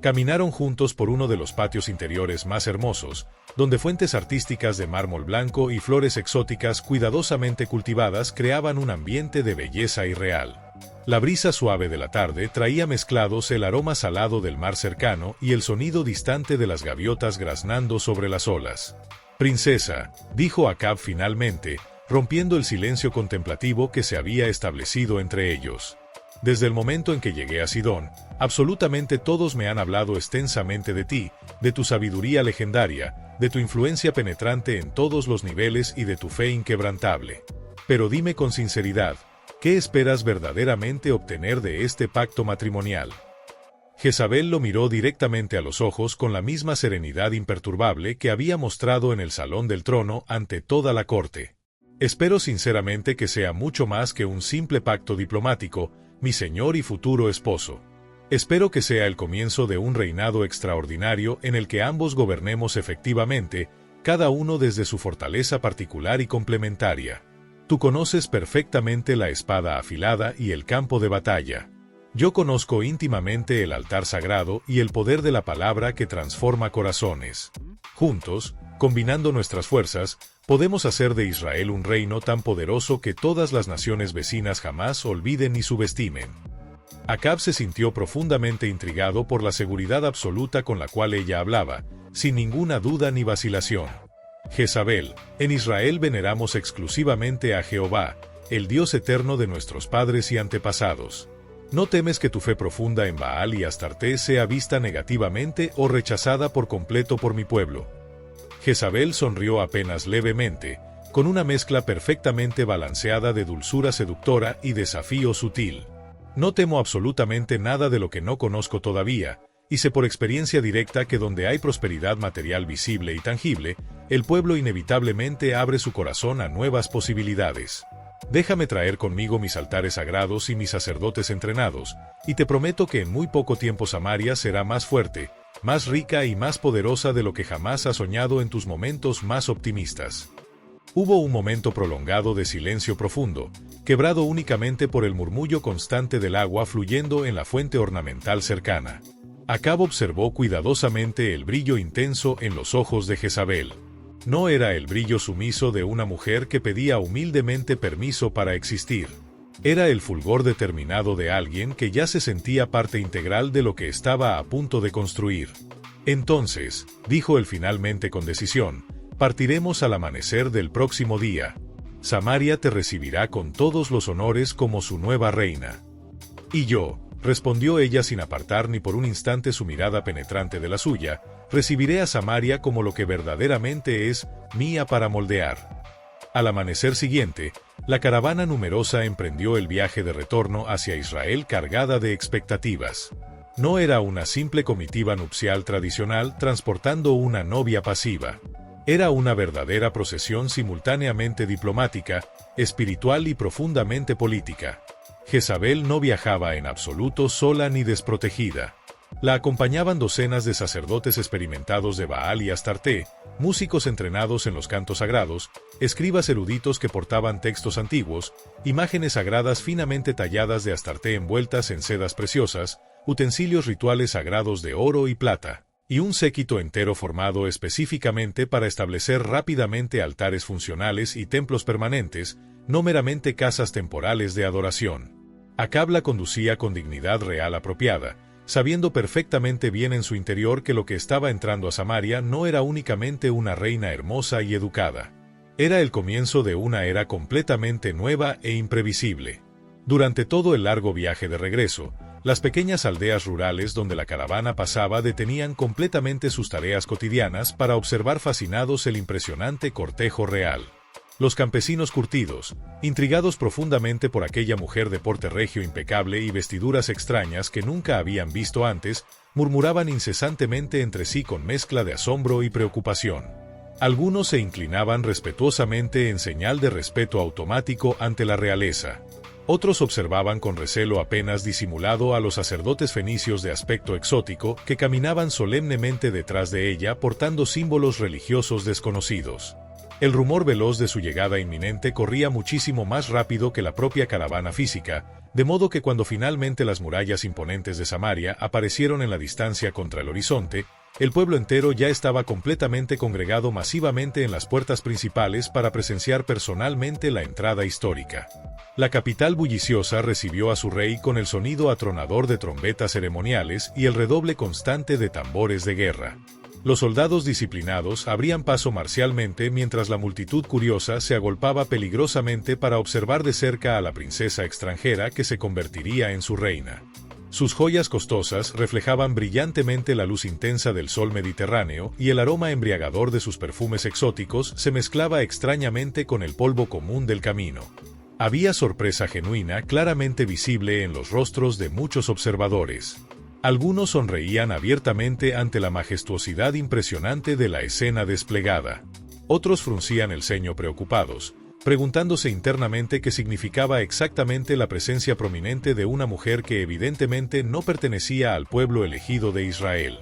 Caminaron juntos por uno de los patios interiores más hermosos, donde fuentes artísticas de mármol blanco y flores exóticas cuidadosamente cultivadas creaban un ambiente de belleza irreal. La brisa suave de la tarde traía mezclados el aroma salado del mar cercano y el sonido distante de las gaviotas graznando sobre las olas. «Princesa», dijo Acab finalmente, rompiendo el silencio contemplativo que se había establecido entre ellos. «Desde el momento en que llegué a Sidón, absolutamente todos me han hablado extensamente de ti, de tu sabiduría legendaria, de tu influencia penetrante en todos los niveles y de tu fe inquebrantable. Pero dime con sinceridad, ¿Qué esperas verdaderamente obtener de este pacto matrimonial? Jezabel lo miró directamente a los ojos con la misma serenidad imperturbable que había mostrado en el salón del trono ante toda la corte. Espero sinceramente que sea mucho más que un simple pacto diplomático, mi señor y futuro esposo. Espero que sea el comienzo de un reinado extraordinario en el que ambos gobernemos efectivamente, cada uno desde su fortaleza particular y complementaria. Tú conoces perfectamente la espada afilada y el campo de batalla. Yo conozco íntimamente el altar sagrado y el poder de la palabra que transforma corazones. Juntos, combinando nuestras fuerzas, podemos hacer de Israel un reino tan poderoso que todas las naciones vecinas jamás olviden ni subestimen. Acab se sintió profundamente intrigado por la seguridad absoluta con la cual ella hablaba, sin ninguna duda ni vacilación. Jezabel, en Israel veneramos exclusivamente a Jehová, el Dios eterno de nuestros padres y antepasados. ¿No temes que tu fe profunda en Baal y Astarté sea vista negativamente o rechazada por completo por mi pueblo? Jezabel sonrió apenas levemente, con una mezcla perfectamente balanceada de dulzura seductora y desafío sutil. No temo absolutamente nada de lo que no conozco todavía, y sé por experiencia directa que donde hay prosperidad material visible y tangible, el pueblo inevitablemente abre su corazón a nuevas posibilidades. Déjame traer conmigo mis altares sagrados y mis sacerdotes entrenados, y te prometo que en muy poco tiempo Samaria será más fuerte, más rica y más poderosa de lo que jamás has soñado en tus momentos más optimistas. Hubo un momento prolongado de silencio profundo, quebrado únicamente por el murmullo constante del agua fluyendo en la fuente ornamental cercana. Acab observó cuidadosamente el brillo intenso en los ojos de Jezabel. No era el brillo sumiso de una mujer que pedía humildemente permiso para existir. Era el fulgor determinado de alguien que ya se sentía parte integral de lo que estaba a punto de construir. Entonces, dijo él finalmente con decisión, partiremos al amanecer del próximo día. Samaria te recibirá con todos los honores como su nueva reina. Y yo, respondió ella sin apartar ni por un instante su mirada penetrante de la suya, recibiré a Samaria como lo que verdaderamente es, mía para moldear. Al amanecer siguiente, la caravana numerosa emprendió el viaje de retorno hacia Israel cargada de expectativas. No era una simple comitiva nupcial tradicional transportando una novia pasiva. Era una verdadera procesión simultáneamente diplomática, espiritual y profundamente política. Jezabel no viajaba en absoluto sola ni desprotegida. La acompañaban docenas de sacerdotes experimentados de Baal y Astarté, músicos entrenados en los cantos sagrados, escribas eruditos que portaban textos antiguos, imágenes sagradas finamente talladas de Astarté envueltas en sedas preciosas, utensilios rituales sagrados de oro y plata, y un séquito entero formado específicamente para establecer rápidamente altares funcionales y templos permanentes, no meramente casas temporales de adoración. Acab la conducía con dignidad real apropiada, sabiendo perfectamente bien en su interior que lo que estaba entrando a Samaria no era únicamente una reina hermosa y educada. Era el comienzo de una era completamente nueva e imprevisible. Durante todo el largo viaje de regreso, las pequeñas aldeas rurales donde la caravana pasaba detenían completamente sus tareas cotidianas para observar fascinados el impresionante cortejo real. Los campesinos curtidos, intrigados profundamente por aquella mujer de porte regio impecable y vestiduras extrañas que nunca habían visto antes, murmuraban incesantemente entre sí con mezcla de asombro y preocupación. Algunos se inclinaban respetuosamente en señal de respeto automático ante la realeza. Otros observaban con recelo apenas disimulado a los sacerdotes fenicios de aspecto exótico que caminaban solemnemente detrás de ella portando símbolos religiosos desconocidos. El rumor veloz de su llegada inminente corría muchísimo más rápido que la propia caravana física, de modo que cuando finalmente las murallas imponentes de Samaria aparecieron en la distancia contra el horizonte, el pueblo entero ya estaba completamente congregado masivamente en las puertas principales para presenciar personalmente la entrada histórica. La capital bulliciosa recibió a su rey con el sonido atronador de trombetas ceremoniales y el redoble constante de tambores de guerra. Los soldados disciplinados abrían paso marcialmente mientras la multitud curiosa se agolpaba peligrosamente para observar de cerca a la princesa extranjera que se convertiría en su reina. Sus joyas costosas reflejaban brillantemente la luz intensa del sol mediterráneo y el aroma embriagador de sus perfumes exóticos se mezclaba extrañamente con el polvo común del camino. Había sorpresa genuina claramente visible en los rostros de muchos observadores. Algunos sonreían abiertamente ante la majestuosidad impresionante de la escena desplegada. Otros fruncían el ceño preocupados, preguntándose internamente qué significaba exactamente la presencia prominente de una mujer que evidentemente no pertenecía al pueblo elegido de Israel.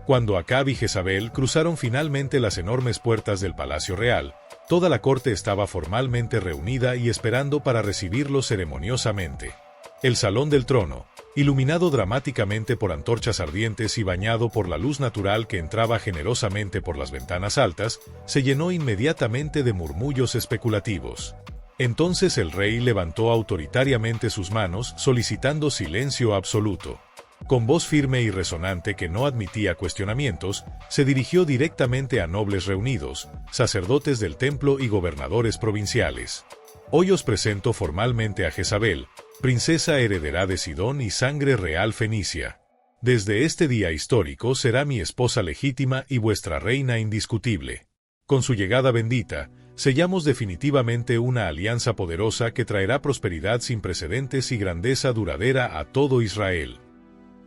Cuando Acab y Jezabel cruzaron finalmente las enormes puertas del Palacio Real, toda la corte estaba formalmente reunida y esperando para recibirlos ceremoniosamente. El salón del trono, iluminado dramáticamente por antorchas ardientes y bañado por la luz natural que entraba generosamente por las ventanas altas, se llenó inmediatamente de murmullos especulativos. Entonces el rey levantó autoritariamente sus manos, solicitando silencio absoluto. Con voz firme y resonante que no admitía cuestionamientos, se dirigió directamente a nobles reunidos, sacerdotes del templo y gobernadores provinciales. Hoy os presento formalmente a Jezabel, princesa heredera de Sidón y sangre real fenicia. Desde este día histórico será mi esposa legítima y vuestra reina indiscutible. Con su llegada bendita, sellamos definitivamente una alianza poderosa que traerá prosperidad sin precedentes y grandeza duradera a todo Israel.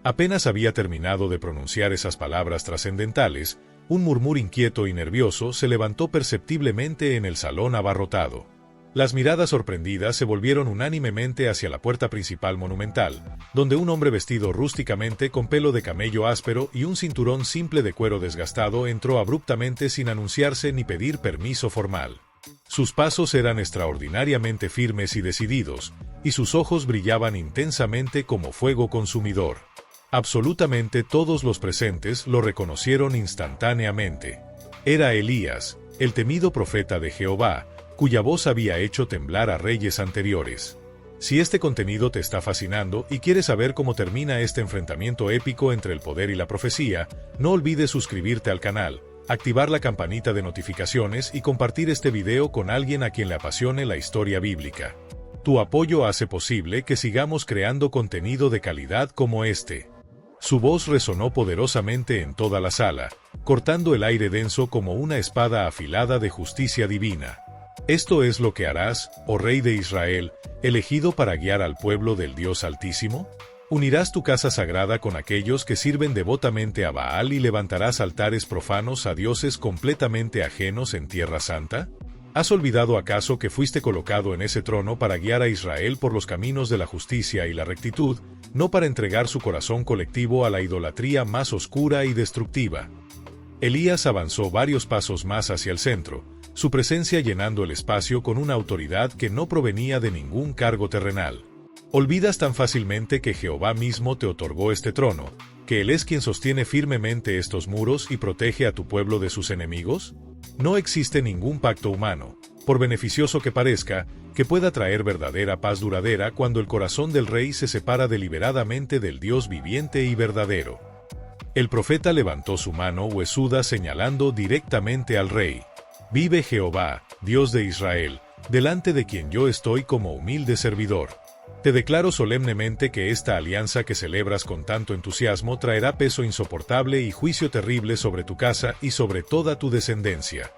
Apenas había terminado de pronunciar esas palabras trascendentales, un murmullo inquieto y nervioso se levantó perceptiblemente en el salón abarrotado. Las miradas sorprendidas se volvieron unánimemente hacia la puerta principal monumental, donde un hombre vestido rústicamente con pelo de camello áspero y un cinturón simple de cuero desgastado entró abruptamente sin anunciarse ni pedir permiso formal. Sus pasos eran extraordinariamente firmes y decididos, y sus ojos brillaban intensamente como fuego consumidor. Absolutamente todos los presentes lo reconocieron instantáneamente. Era Elías, el temido profeta de Jehová, cuya voz había hecho temblar a reyes anteriores. Si este contenido te está fascinando y quieres saber cómo termina este enfrentamiento épico entre el poder y la profecía, no olvides suscribirte al canal, activar la campanita de notificaciones y compartir este video con alguien a quien le apasione la historia bíblica. Tu apoyo hace posible que sigamos creando contenido de calidad como este. Su voz resonó poderosamente en toda la sala, cortando el aire denso como una espada afilada de justicia divina. Esto es lo que harás, oh Rey de Israel, elegido para guiar al pueblo del Dios Altísimo. ¿Unirás tu casa sagrada con aquellos que sirven devotamente a Baal y levantarás altares profanos a dioses completamente ajenos en Tierra Santa? ¿Has olvidado acaso que fuiste colocado en ese trono para guiar a Israel por los caminos de la justicia y la rectitud, no para entregar su corazón colectivo a la idolatría más oscura y destructiva? Elías avanzó varios pasos más hacia el centro, su presencia llenando el espacio con una autoridad que no provenía de ningún cargo terrenal. ¿Olvidas tan fácilmente que Jehová mismo te otorgó este trono, que Él es quien sostiene firmemente estos muros y protege a tu pueblo de sus enemigos? No existe ningún pacto humano, por beneficioso que parezca, que pueda traer verdadera paz duradera cuando el corazón del rey se separa deliberadamente del Dios viviente y verdadero. El profeta levantó su mano huesuda señalando directamente al rey. Vive Jehová, Dios de Israel, delante de quien yo estoy como humilde servidor. Te declaro solemnemente que esta alianza que celebras con tanto entusiasmo traerá peso insoportable y juicio terrible sobre tu casa y sobre toda tu descendencia.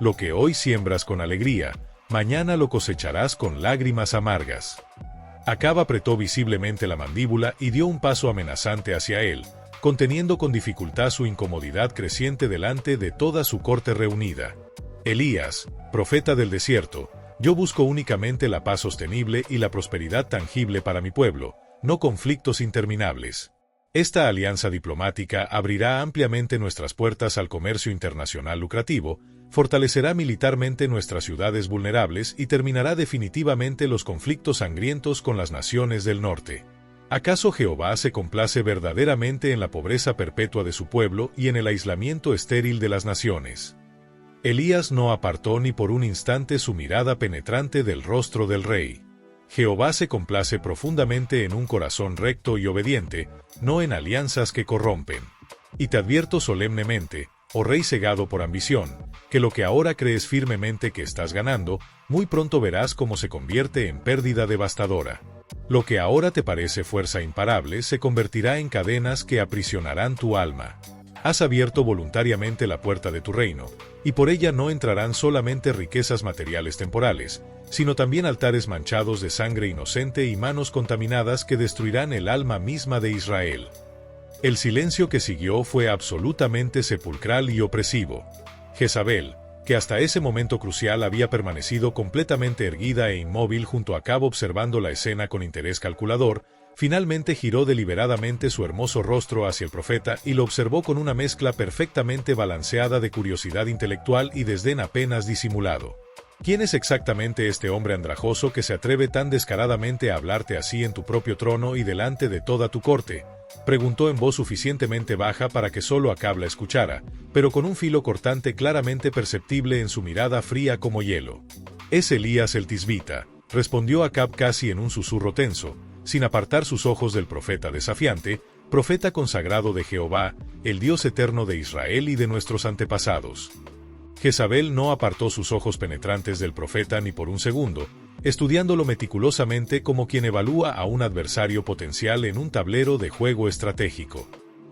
Lo que hoy siembras con alegría, mañana lo cosecharás con lágrimas amargas. Acab apretó visiblemente la mandíbula y dio un paso amenazante hacia él, conteniendo con dificultad su incomodidad creciente delante de toda su corte reunida. Elías, profeta del desierto, yo busco únicamente la paz sostenible y la prosperidad tangible para mi pueblo, no conflictos interminables. Esta alianza diplomática abrirá ampliamente nuestras puertas al comercio internacional lucrativo, fortalecerá militarmente nuestras ciudades vulnerables y terminará definitivamente los conflictos sangrientos con las naciones del norte. ¿Acaso Jehová se complace verdaderamente en la pobreza perpetua de su pueblo y en el aislamiento estéril de las naciones? Elías no apartó ni por un instante su mirada penetrante del rostro del rey. Jehová se complace profundamente en un corazón recto y obediente, no en alianzas que corrompen. Y te advierto solemnemente, oh rey cegado por ambición, que lo que ahora crees firmemente que estás ganando, muy pronto verás cómo se convierte en pérdida devastadora. Lo que ahora te parece fuerza imparable se convertirá en cadenas que aprisionarán tu alma. Has abierto voluntariamente la puerta de tu reino, y por ella no entrarán solamente riquezas materiales temporales, sino también altares manchados de sangre inocente y manos contaminadas que destruirán el alma misma de Israel. El silencio que siguió fue absolutamente sepulcral y opresivo. Jezabel, que hasta ese momento crucial había permanecido completamente erguida e inmóvil junto a Acab observando la escena con interés calculador, finalmente giró deliberadamente su hermoso rostro hacia el profeta y lo observó con una mezcla perfectamente balanceada de curiosidad intelectual y desdén apenas disimulado. ¿Quién es exactamente este hombre andrajoso que se atreve tan descaradamente a hablarte así en tu propio trono y delante de toda tu corte?, preguntó en voz suficientemente baja para que solo Acab la escuchara, pero con un filo cortante claramente perceptible en su mirada fría como hielo. «Es Elías el Tisbita», respondió Acab casi en un susurro tenso, sin apartar sus ojos del profeta desafiante, profeta consagrado de Jehová, el Dios eterno de Israel y de nuestros antepasados. Jezabel no apartó sus ojos penetrantes del profeta ni por un segundo, estudiándolo meticulosamente como quien evalúa a un adversario potencial en un tablero de juego estratégico.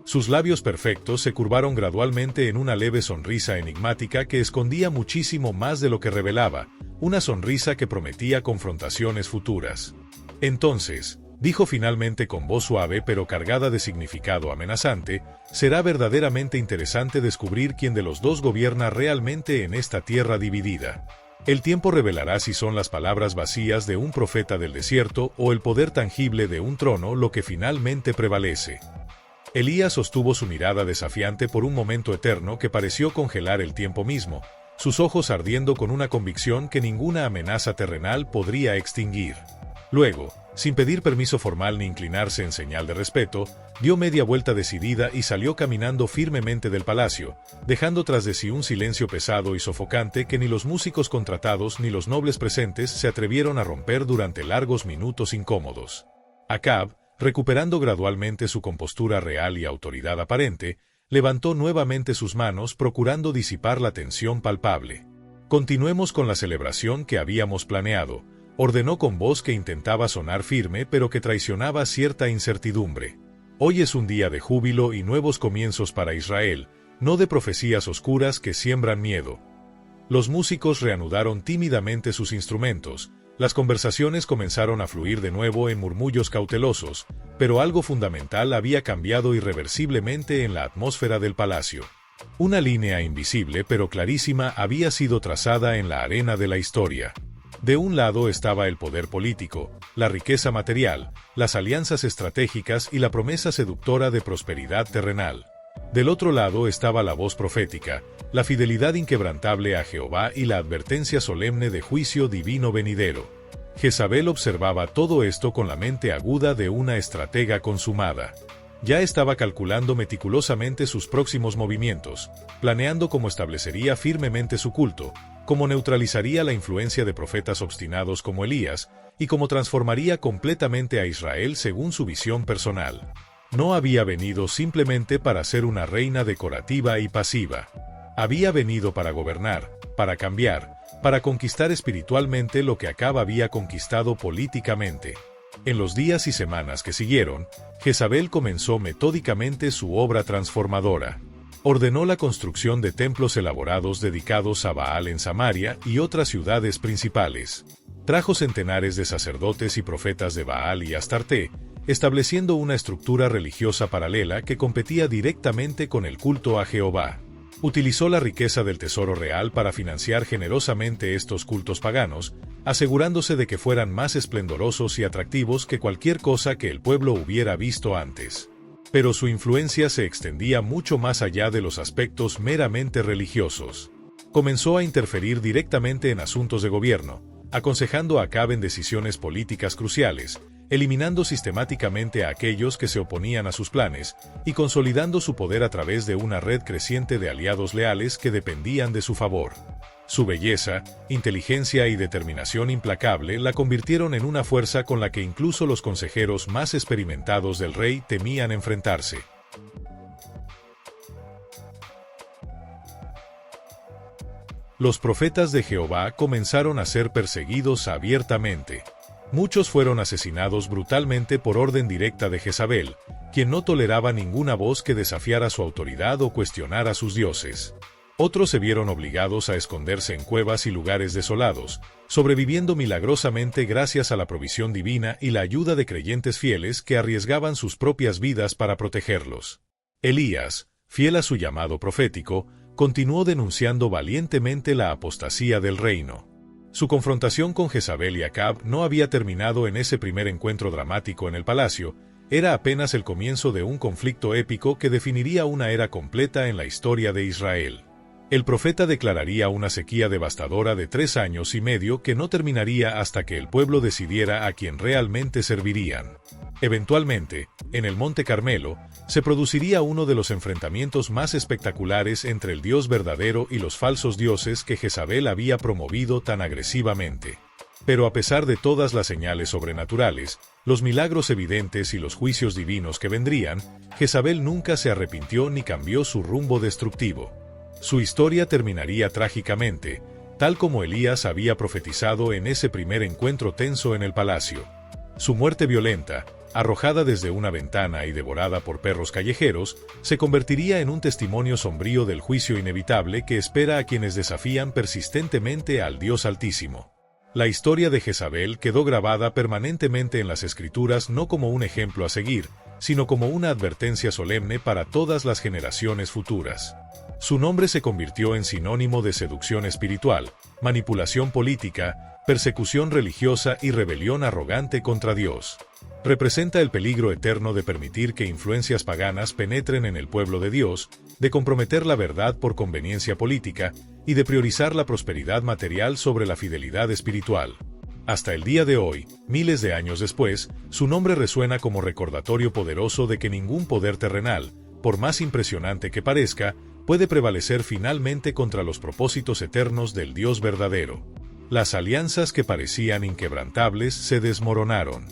Sus labios perfectos se curvaron gradualmente en una leve sonrisa enigmática que escondía muchísimo más de lo que revelaba, una sonrisa que prometía confrontaciones futuras. Entonces, dijo finalmente con voz suave pero cargada de significado amenazante, será verdaderamente interesante descubrir quién de los dos gobierna realmente en esta tierra dividida. El tiempo revelará si son las palabras vacías de un profeta del desierto o el poder tangible de un trono lo que finalmente prevalece. Elías sostuvo su mirada desafiante por un momento eterno que pareció congelar el tiempo mismo, sus ojos ardiendo con una convicción que ninguna amenaza terrenal podría extinguir. Luego, sin pedir permiso formal ni inclinarse en señal de respeto, dio media vuelta decidida y salió caminando firmemente del palacio, dejando tras de sí un silencio pesado y sofocante que ni los músicos contratados ni los nobles presentes se atrevieron a romper durante largos minutos incómodos. Acab, recuperando gradualmente su compostura real y autoridad aparente, levantó nuevamente sus manos procurando disipar la tensión palpable. «Continuemos con la celebración que habíamos planeado», ordenó con voz que intentaba sonar firme pero que traicionaba cierta incertidumbre. «Hoy es un día de júbilo y nuevos comienzos para Israel, no de profecías oscuras que siembran miedo». Los músicos reanudaron tímidamente sus instrumentos, las conversaciones comenzaron a fluir de nuevo en murmullos cautelosos, pero algo fundamental había cambiado irreversiblemente en la atmósfera del palacio. Una línea invisible pero clarísima había sido trazada en la arena de la historia. De un lado estaba el poder político, la riqueza material, las alianzas estratégicas y la promesa seductora de prosperidad terrenal. Del otro lado estaba la voz profética, la fidelidad inquebrantable a Jehová y la advertencia solemne de juicio divino venidero. Jezabel observaba todo esto con la mente aguda de una estratega consumada. Ya estaba calculando meticulosamente sus próximos movimientos, planeando cómo establecería firmemente su culto, cómo neutralizaría la influencia de profetas obstinados como Elías, y cómo transformaría completamente a Israel según su visión personal. No había venido simplemente para ser una reina decorativa y pasiva. Había venido para gobernar, para cambiar, para conquistar espiritualmente lo que Acab había conquistado políticamente. En los días y semanas que siguieron, Jezabel comenzó metódicamente su obra transformadora. Ordenó la construcción de templos elaborados dedicados a Baal en Samaria y otras ciudades principales. Trajo centenares de sacerdotes y profetas de Baal y Astarte, estableciendo una estructura religiosa paralela que competía directamente con el culto a Jehová. Utilizó la riqueza del tesoro real para financiar generosamente estos cultos paganos, asegurándose de que fueran más esplendorosos y atractivos que cualquier cosa que el pueblo hubiera visto antes. Pero su influencia se extendía mucho más allá de los aspectos meramente religiosos. Comenzó a interferir directamente en asuntos de gobierno, aconsejando a Acab en decisiones políticas cruciales, eliminando sistemáticamente a aquellos que se oponían a sus planes, y consolidando su poder a través de una red creciente de aliados leales que dependían de su favor. Su belleza, inteligencia y determinación implacable la convirtieron en una fuerza con la que incluso los consejeros más experimentados del rey temían enfrentarse. Los profetas de Jehová comenzaron a ser perseguidos abiertamente. Muchos fueron asesinados brutalmente por orden directa de Jezabel, quien no toleraba ninguna voz que desafiara su autoridad o cuestionara sus dioses. Otros se vieron obligados a esconderse en cuevas y lugares desolados, sobreviviendo milagrosamente gracias a la provisión divina y la ayuda de creyentes fieles que arriesgaban sus propias vidas para protegerlos. Elías, fiel a su llamado profético, continuó denunciando valientemente la apostasía del reino. Su confrontación con Jezabel y Acab no había terminado en ese primer encuentro dramático en el palacio, era apenas el comienzo de un conflicto épico que definiría una era completa en la historia de Israel. El profeta declararía una sequía devastadora de 3 años y medio que no terminaría hasta que el pueblo decidiera a quién realmente servirían. Eventualmente, en el Monte Carmelo, se produciría uno de los enfrentamientos más espectaculares entre el Dios verdadero y los falsos dioses que Jezabel había promovido tan agresivamente. Pero a pesar de todas las señales sobrenaturales, los milagros evidentes y los juicios divinos que vendrían, Jezabel nunca se arrepintió ni cambió su rumbo destructivo. Su historia terminaría trágicamente, tal como Elías había profetizado en ese primer encuentro tenso en el palacio. Su muerte violenta, arrojada desde una ventana y devorada por perros callejeros, se convertiría en un testimonio sombrío del juicio inevitable que espera a quienes desafían persistentemente al Dios Altísimo. La historia de Jezabel quedó grabada permanentemente en las Escrituras no como un ejemplo a seguir, sino como una advertencia solemne para todas las generaciones futuras. Su nombre se convirtió en sinónimo de seducción espiritual, manipulación política, persecución religiosa y rebelión arrogante contra Dios. Representa el peligro eterno de permitir que influencias paganas penetren en el pueblo de Dios, de comprometer la verdad por conveniencia política y de priorizar la prosperidad material sobre la fidelidad espiritual. Hasta el día de hoy, miles de años después, su nombre resuena como recordatorio poderoso de que ningún poder terrenal, por más impresionante que parezca, puede prevalecer finalmente contra los propósitos eternos del Dios verdadero. Las alianzas que parecían inquebrantables se desmoronaron.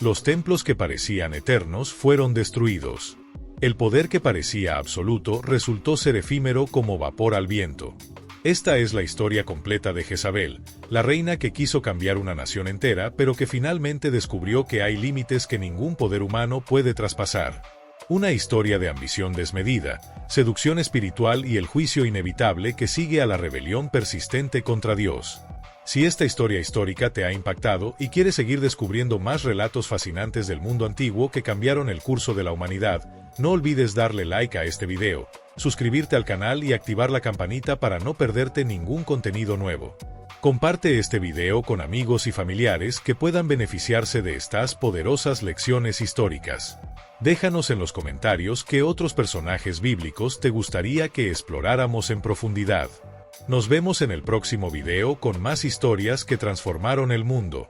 Los templos que parecían eternos fueron destruidos. El poder que parecía absoluto resultó ser efímero como vapor al viento. Esta es la historia completa de Jezabel, la reina que quiso cambiar una nación entera pero que finalmente descubrió que hay límites que ningún poder humano puede traspasar. Una historia de ambición desmedida, seducción espiritual y el juicio inevitable que sigue a la rebelión persistente contra Dios. Si esta historia histórica te ha impactado y quieres seguir descubriendo más relatos fascinantes del mundo antiguo que cambiaron el curso de la humanidad, no olvides darle like a este video, suscribirte al canal y activar la campanita para no perderte ningún contenido nuevo. Comparte este video con amigos y familiares que puedan beneficiarse de estas poderosas lecciones históricas. Déjanos en los comentarios qué otros personajes bíblicos te gustaría que exploráramos en profundidad. Nos vemos en el próximo video con más historias que transformaron el mundo.